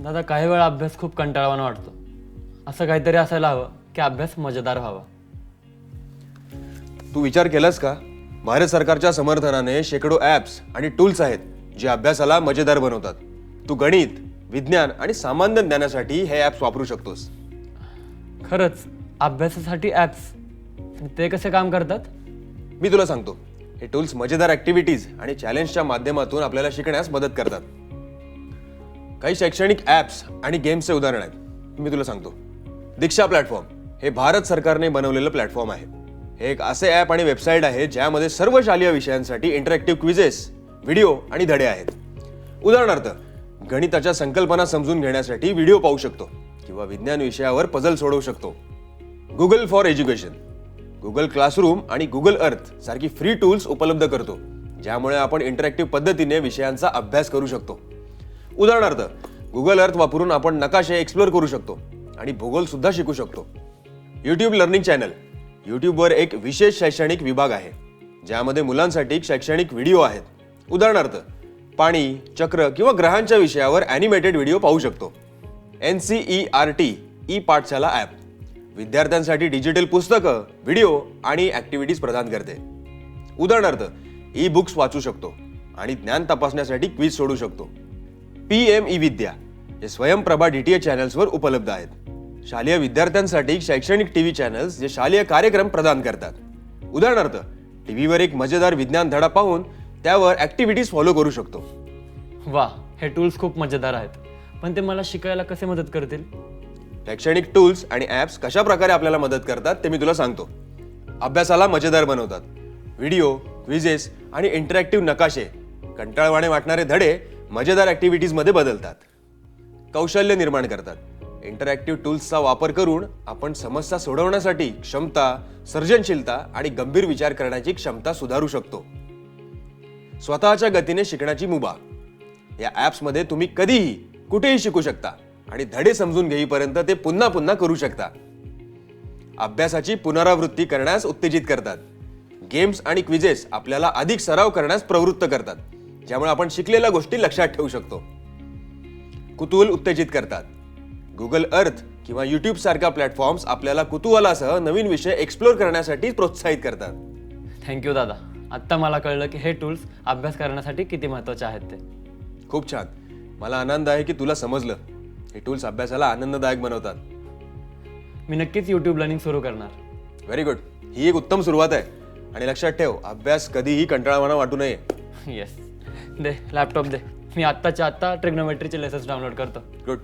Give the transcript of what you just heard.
दादा काही वेळा अभ्यास खूप कंटाळवाणा वाटतो. असं काहीतरी असायला हवं की अभ्यास मजेदार व्हावा. तू विचार केलास का? भारत सरकारच्या समर्थनाने शेकडो ॲप्स आणि टूल्स आहेत जे अभ्यासाला मजेदार बनवतात. तू गणित, विज्ञान आणि सामान्य ज्ञानासाठी हे ॲप्स वापरू शकतोस. खरंच अभ्यासासाठी ॲप्स ते कसे काम करतात? मी तुला सांगतो. हे टूल्स मजेदार ॲक्टिव्हिटीज आणि चॅलेंजच्या माध्यमातून आपल्याला शिकण्यास मदत करतात. काही शैक्षणिक ॲप्स आणि गेम्सचे उदाहरण आहेत. मी तुला सांगतो. दीक्षा प्लॅटफॉर्म हे भारत सरकारने बनवलेलं प्लॅटफॉर्म आहे. हे एक असे ॲप आणि वेबसाईट आहे ज्यामध्ये सर्व शालेय विषयांसाठी इंटरॅक्टिव्ह क्विजेस, व्हिडिओ आणि धडे आहेत. उदाहरणार्थ, गणिताच्या संकल्पना समजून घेण्यासाठी व्हिडिओ पाहू शकतो किंवा विज्ञान विषयावर पझल सोडवू शकतो. Google for education Google classroom आणि गुगल अर्थ सारखी फ्री टूल्स उपलब्ध करतो, ज्यामुळे आपण इंटरॅक्टिव्ह पद्धतीने विषयांचा अभ्यास करू शकतो. उदाहरणार्थ, गुगल अर्थ वापरून आपण नकाशे एक्सप्लोर करू शकतो आणि भूगोल सुद्धा शिकू शकतो. यूट्यूब लर्निंग चॅनल यूट्यूबवर एक विशेष शैक्षणिक विभाग आहे ज्यामध्ये मुलांसाठी शैक्षणिक व्हिडिओ आहेत. उदाहरणार्थ, पाणी, चक्र किंवा ग्रहांच्या विषयावर ॲनिमेटेड व्हिडिओ पाहू शकतो. NCERT ई पाठशाला ॲप विद्यार्थ्यांसाठी डिजिटल पुस्तकं, व्हिडिओ आणि ॲक्टिव्हिटीज प्रदान करते. उदाहरणार्थ, ई बुक्स वाचू शकतो आणि ज्ञान तपासण्यासाठी क्विज सोडू शकतो. PM ई विद्या हे स्वयंप्रभा DTH चॅनल्सवर उपलब्ध आहेत. शालेय विद्यार्थ्यांसाठी शैक्षणिक TV चॅनल्स जे शालेय कार्यक्रम प्रदान करतात. उदाहरणार्थ, टीव्हीवर एक मजेदार विज्ञान धडा पाहून त्यावर ॲक्टिव्हिटीज फॉलो करू शकतो. वा, हे टूल्स खूप मजेदार आहेत, पण ते मला शिकायला कसे मदत करतील? शैक्षणिक टूल्स आणि ॲप्स कशा प्रकारे आपल्याला मदत करतात ते मी तुला सांगतो. अभ्यासाला मजेदार बनवतात. व्हिडिओ, क्विजेस आणि इंटरॅक्टिव्ह नकाशे कंटाळवाणे वाटणारे धडे मजेदार ॲक्टिव्हिटीजमध्ये बदलतात. कौशल्य निर्माण करतात. इंटरॅक्टिव्ह टूल्सचा वापर करून आपण समस्या सोडवण्यासाठी क्षमता, सर्जनशीलता आणि गंभीर विचार करण्याची क्षमता सुधारू शकतो. स्वतःच्या गतीने शिकण्याची मुभा या ॲप्समध्ये तुम्ही कधीही कुठेही शिकू शकता आणि धडे समजून घेईपर्यंत ते पुन्हा पुन्हा करू शकता. अभ्यासाची पुनरावृत्ती करण्यास उत्तेजित करतात. गेम्स आणि क्विजेस आपल्याला अधिक सराव करण्यास प्रवृत्त करतात, ज्यामुळे आपण शिकलेल्या गोष्टी लक्षात ठेवू शकतो. कुतूहल उत्तेजित करतात. गुगल अर्थ किंवा यूट्यूब सारख्या प्लॅटफॉर्म्स आपल्याला कुतूहलासह नवीन विषय एक्सप्लोर करण्यासाठी प्रोत्साहित करतात. थँक्यू दादा. आत्ता मला कळलं की हे टूल्स अभ्यास करण्यासाठी किती महत्त्वाचे आहेत ते. खूप छान. मला आनंद आहे की तुला समजलं. हे टूल्स अभ्यासाला आनंददायक बनवतात. मी नक्कीच यूट्यूब लर्निंग सुरू करणार. Very good. ही एक उत्तम सुरुवात आहे. आणि लक्षात ठेव, अभ्यास कधीही कंटाळवाणा वाटू नये. येस. दे लॅपटॉप दे. मी आत्ताच्या आत्ता ट्रिग्नोमेट्रीचे लेसन्स डाउनलोड करतो. गुड.